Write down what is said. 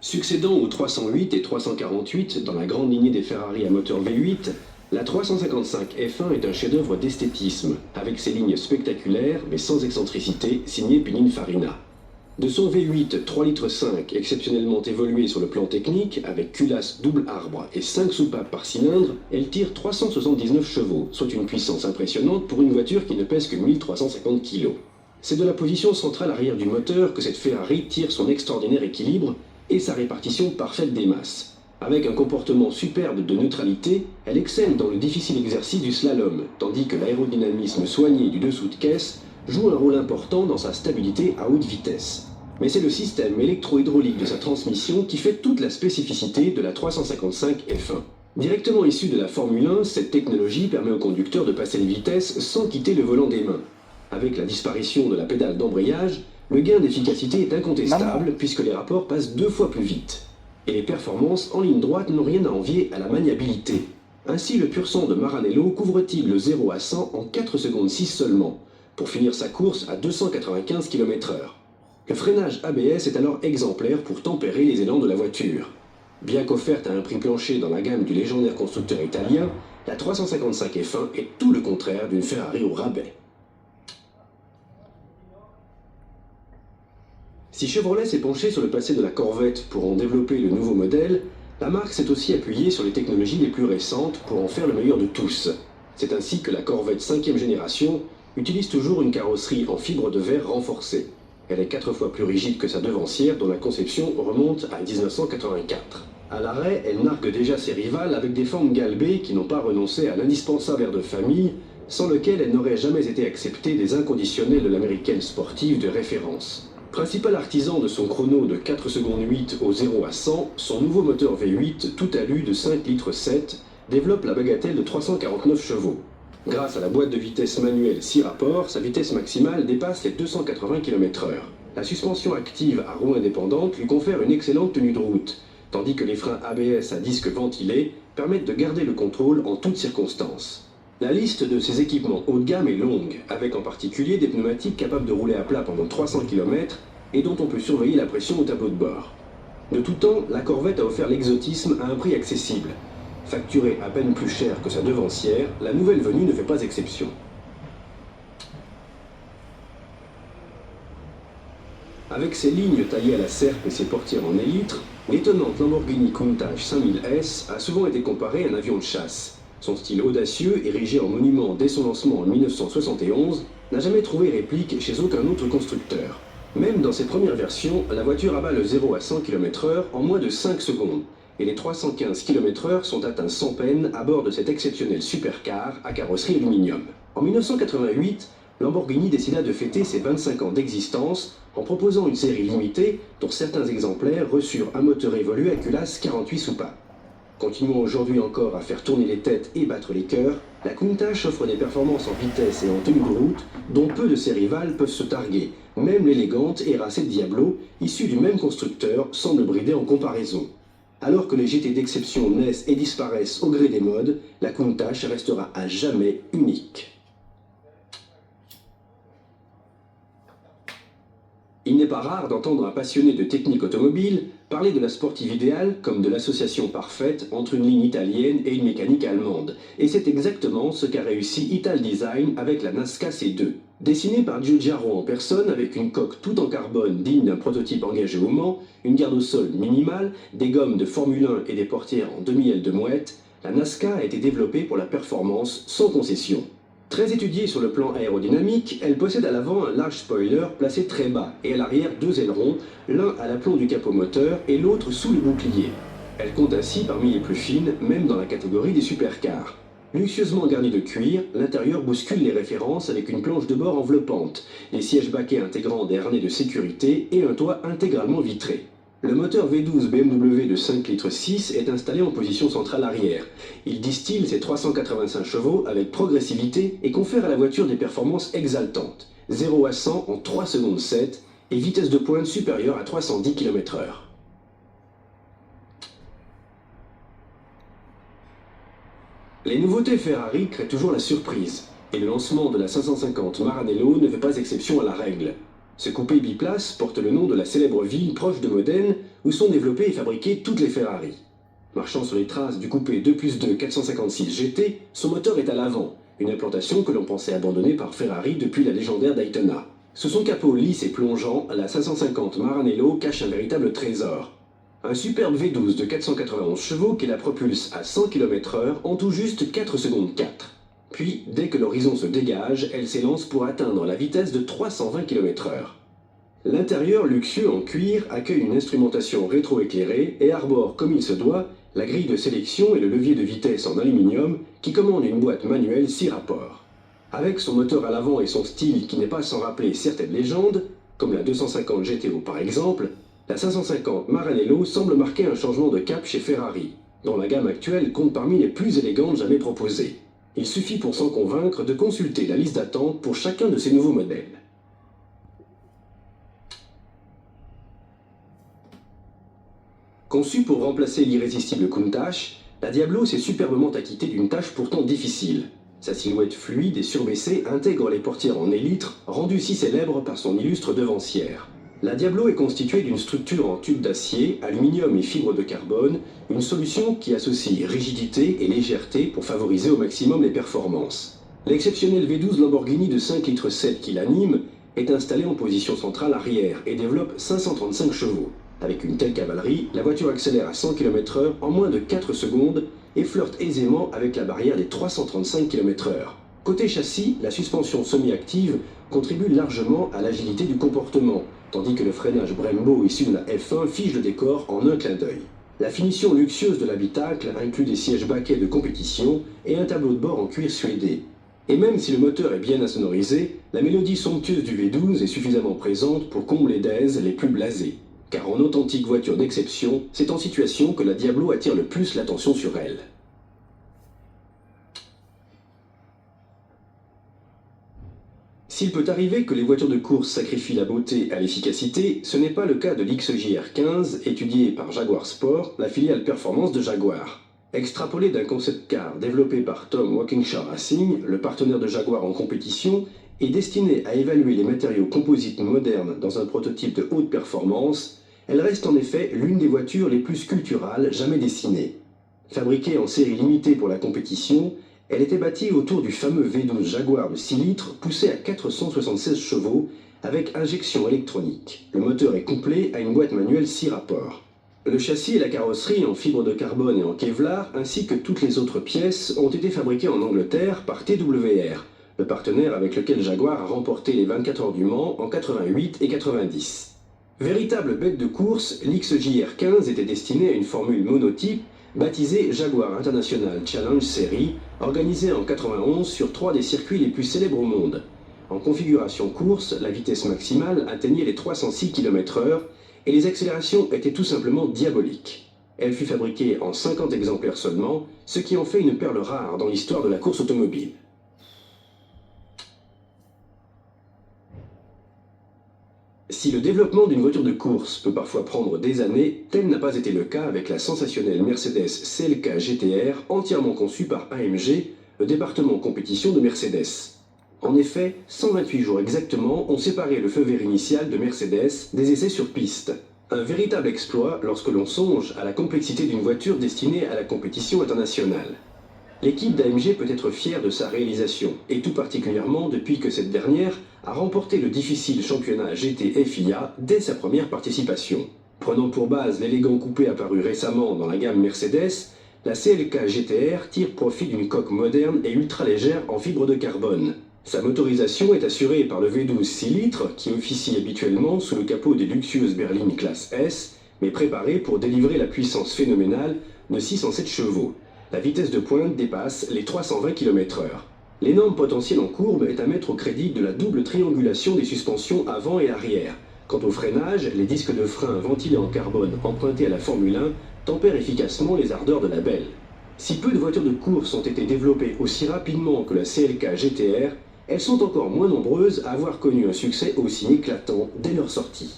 Succédant aux 308 et 348 dans la grande lignée des Ferrari à moteur V8, la 355 F1 est un chef-d'œuvre d'esthétisme, avec ses lignes spectaculaires mais sans excentricité, signée Pininfarina. De son V8 3,5 litres exceptionnellement évolué sur le plan technique, avec culasse double arbre et 5 soupapes par cylindre, elle tire 379 chevaux, soit une puissance impressionnante pour une voiture qui ne pèse que 1350 kg. C'est de la position centrale arrière du moteur que cette Ferrari tire son extraordinaire équilibre et sa répartition parfaite des masses. Avec un comportement superbe de neutralité, elle excelle dans le difficile exercice du slalom, tandis que l'aérodynamisme soigné du dessous de caisse joue un rôle important dans sa stabilité à haute vitesse. Mais c'est le système électro-hydraulique de sa transmission qui fait toute la spécificité de la 355 F1. Directement issue de la Formule 1, cette technologie permet au conducteur de passer les vitesses sans quitter le volant des mains. Avec la disparition de la pédale d'embrayage, le gain d'efficacité est incontestable puisque les rapports passent 2 fois plus vite. Et les performances en ligne droite n'ont rien à envier à la maniabilité. Ainsi, le pur sang de Maranello couvre-t-il le 0 à 100 en 4 secondes 6 seulement, pour finir sa course à 295 km/h. Le freinage ABS est alors exemplaire pour tempérer les élans de la voiture. Bien qu'offerte à un prix plancher dans la gamme du légendaire constructeur italien, la 355 F1 est tout le contraire d'une Ferrari au rabais. Si Chevrolet s'est penché sur le passé de la Corvette pour en développer le nouveau modèle, la marque s'est aussi appuyée sur les technologies les plus récentes pour en faire le meilleur de tous. C'est ainsi que la Corvette 5e génération utilise toujours une carrosserie en fibre de verre renforcée. Elle est 4 fois plus rigide que sa devancière dont la conception remonte à 1984. À l'arrêt, elle nargue déjà ses rivales avec des formes galbées qui n'ont pas renoncé à l'indispensable air de famille, sans lequel elle n'aurait jamais été acceptée des inconditionnels de l'américaine sportive de référence. Principal artisan de son chrono de 4 secondes 8 au 0 à 100, son nouveau moteur V8 tout alu de 5 litres 7 développe la bagatelle de 349 chevaux. Grâce à la boîte de vitesse manuelle 6 rapports, sa vitesse maximale dépasse les 280 km/h. La suspension active à roues indépendantes lui confère une excellente tenue de route, tandis que les freins ABS à disque ventilé permettent de garder le contrôle en toutes circonstances. La liste de ces équipements haut de gamme est longue, avec en particulier des pneumatiques capables de rouler à plat pendant 300 km et dont on peut surveiller la pression au tableau de bord. De tout temps, la Corvette a offert l'exotisme à un prix accessible. Facturée à peine plus cher que sa devancière, la nouvelle venue ne fait pas exception. Avec ses lignes taillées à la serpe et ses portières en élytre, l'étonnante Lamborghini Countach 5000S a souvent été comparée à un avion de chasse. Son style audacieux, érigé en monument dès son lancement en 1971, n'a jamais trouvé réplique chez aucun autre constructeur. Même dans ses premières versions, la voiture abat le 0 à 100 km/h en moins de 5 secondes, et les 315 km/h sont atteints sans peine à bord de cet exceptionnel supercar à carrosserie aluminium. En 1988, Lamborghini décida de fêter ses 25 ans d'existence en proposant une série limitée dont certains exemplaires reçurent un moteur évolué à culasse 48 soupapes. Continuant aujourd'hui encore à faire tourner les têtes et battre les cœurs, la Countach offre des performances en vitesse et en tenue de route dont peu de ses rivales peuvent se targuer. Même l'élégante et racée Diablo, issue du même constructeur, semble brider en comparaison. Alors que les GT d'exception naissent et disparaissent au gré des modes, la Countach restera à jamais unique. Il n'est pas rare d'entendre un passionné de technique automobile parler de la sportive idéale comme de l'association parfaite entre une ligne italienne et une mécanique allemande. Et c'est exactement ce qu'a réussi Italdesign avec la Nazca C2. Dessinée par Giugiaro en personne avec une coque toute en carbone digne d'un prototype engagé au Mans, une garde au sol minimale, des gommes de Formule 1 et des portières en demi-aile de mouette, la Nazca a été développée pour la performance sans concession. Très étudiée sur le plan aérodynamique, elle possède à l'avant un large spoiler placé très bas et à l'arrière 2 ailerons, l'un à l'aplomb du capot moteur et l'autre sous le bouclier. Elle compte ainsi parmi les plus fines, même dans la catégorie des supercars. Luxueusement garnie de cuir, l'intérieur bouscule les références avec une planche de bord enveloppante, les sièges baquets intégrant des harnais de sécurité et un toit intégralement vitré. Le moteur V12 BMW de 5 litres 6 est installé en position centrale arrière. Il distille ses 385 chevaux avec progressivité et confère à la voiture des performances exaltantes. 0 à 100 en 3 secondes 7 et vitesse de pointe supérieure à 310 km/h. Les nouveautés Ferrari créent toujours la surprise, et le lancement de la 550 Maranello ne fait pas exception à la règle. Ce coupé biplace porte le nom de la célèbre ville proche de Modène où sont développées et fabriquées toutes les Ferrari. Marchant sur les traces du coupé 2+2 456 GT, son moteur est à l'avant, une implantation que l'on pensait abandonner par Ferrari depuis la légendaire Daytona. Sous son capot lisse et plongeant, la 550 Maranello cache un véritable trésor. Un superbe V12 de 491 chevaux qui la propulse à 100 km/h en tout juste 4 secondes 4. Puis, dès que l'horizon se dégage, elle s'élance pour atteindre la vitesse de 320 km/h. L'intérieur luxueux en cuir accueille une instrumentation rétroéclairée et arbore comme il se doit la grille de sélection et le levier de vitesse en aluminium qui commande une boîte manuelle 6 rapports. Avec son moteur à l'avant et son style qui n'est pas sans rappeler certaines légendes, comme la 250 GTO par exemple, la 550 Maranello semble marquer un changement de cap chez Ferrari, dont la gamme actuelle compte parmi les plus élégantes jamais proposées. Il suffit pour s'en convaincre de consulter la liste d'attente pour chacun de ces nouveaux modèles. Conçue pour remplacer l'irrésistible Countach, la Diablo s'est superbement acquittée d'une tâche pourtant difficile. Sa silhouette fluide et surbaissée intègre les portières en élytre, rendues si célèbres par son illustre devancière. La Diablo est constituée d'une structure en tube d'acier, aluminium et fibre de carbone, une solution qui associe rigidité et légèreté pour favoriser au maximum les performances. L'exceptionnel V12 Lamborghini de 5,7 litres qui l'anime est installé en position centrale arrière et développe 535 chevaux. Avec une telle cavalerie, la voiture accélère à 100 km/h en moins de 4 secondes et flirte aisément avec la barrière des 335 km/h. Côté châssis, la suspension semi-active contribue largement à l'agilité du comportement, tandis que le freinage Brembo issu de la F1 fige le décor en un clin d'œil. La finition luxueuse de l'habitacle inclut des sièges baquets de compétition et un tableau de bord en cuir suédé. Et même si le moteur est bien insonorisé, la mélodie somptueuse du V12 est suffisamment présente pour combler d'aise les plus blasés. Car en authentique voiture d'exception, c'est en situation que la Diablo attire le plus l'attention sur elle. S'il peut arriver que les voitures de course sacrifient la beauté à l'efficacité, ce n'est pas le cas de l'XJR15, étudié par Jaguar Sport, la filiale performance de Jaguar. Extrapolé d'un concept car développé par Tom Walkinshaw Racing, le partenaire de Jaguar en compétition, et destiné à évaluer les matériaux composites modernes dans un prototype de haute performance, elle reste en effet l'une des voitures les plus sculpturales jamais dessinées. Fabriquée en série limitée pour la compétition, elle était bâtie autour du fameux V12 Jaguar de 6 litres poussé à 476 chevaux avec injection électronique. Le moteur est couplé à une boîte manuelle 6 rapports. Le châssis et la carrosserie en fibre de carbone et en Kevlar, ainsi que toutes les autres pièces, ont été fabriquées en Angleterre par TWR, le partenaire avec lequel Jaguar a remporté les 24 heures du Mans en 88 et 90. Véritable bête de course, l'XJR15 était destiné à une formule monotype baptisée Jaguar International Challenge Series, organisée en 91 sur 3 des circuits les plus célèbres au monde. En configuration course, la vitesse maximale atteignait les 306 km/h et les accélérations étaient tout simplement diaboliques. Elle fut fabriquée en 50 exemplaires seulement, ce qui en fait une perle rare dans l'histoire de la course automobile. Si le développement d'une voiture de course peut parfois prendre des années, tel n'a pas été le cas avec la sensationnelle Mercedes CLK GTR entièrement conçue par AMG, le département compétition de Mercedes. En effet, 128 jours exactement ont séparé le feu vert initial de Mercedes des essais sur piste. Un véritable exploit lorsque l'on songe à la complexité d'une voiture destinée à la compétition internationale. L'équipe d'AMG peut être fière de sa réalisation, et tout particulièrement depuis que cette dernière a remporté le difficile championnat GT FIA dès sa première participation. Prenant pour base l'élégant coupé apparu récemment dans la gamme Mercedes, la CLK GTR tire profit d'une coque moderne et ultra légère en fibre de carbone. Sa motorisation est assurée par le V12 6 litres qui officie habituellement sous le capot des luxueuses berlines classe S, mais préparé pour délivrer la puissance phénoménale de 607 chevaux. La vitesse de pointe dépasse les 320 km/h. L'énorme potentiel en courbe est à mettre au crédit de la double triangulation des suspensions avant et arrière. Quant au freinage, les disques de frein ventilés en carbone empruntés à la Formule 1 tempèrent efficacement les ardeurs de la belle. Si peu de voitures de course ont été développées aussi rapidement que la CLK GTR, elles sont encore moins nombreuses à avoir connu un succès aussi éclatant dès leur sortie.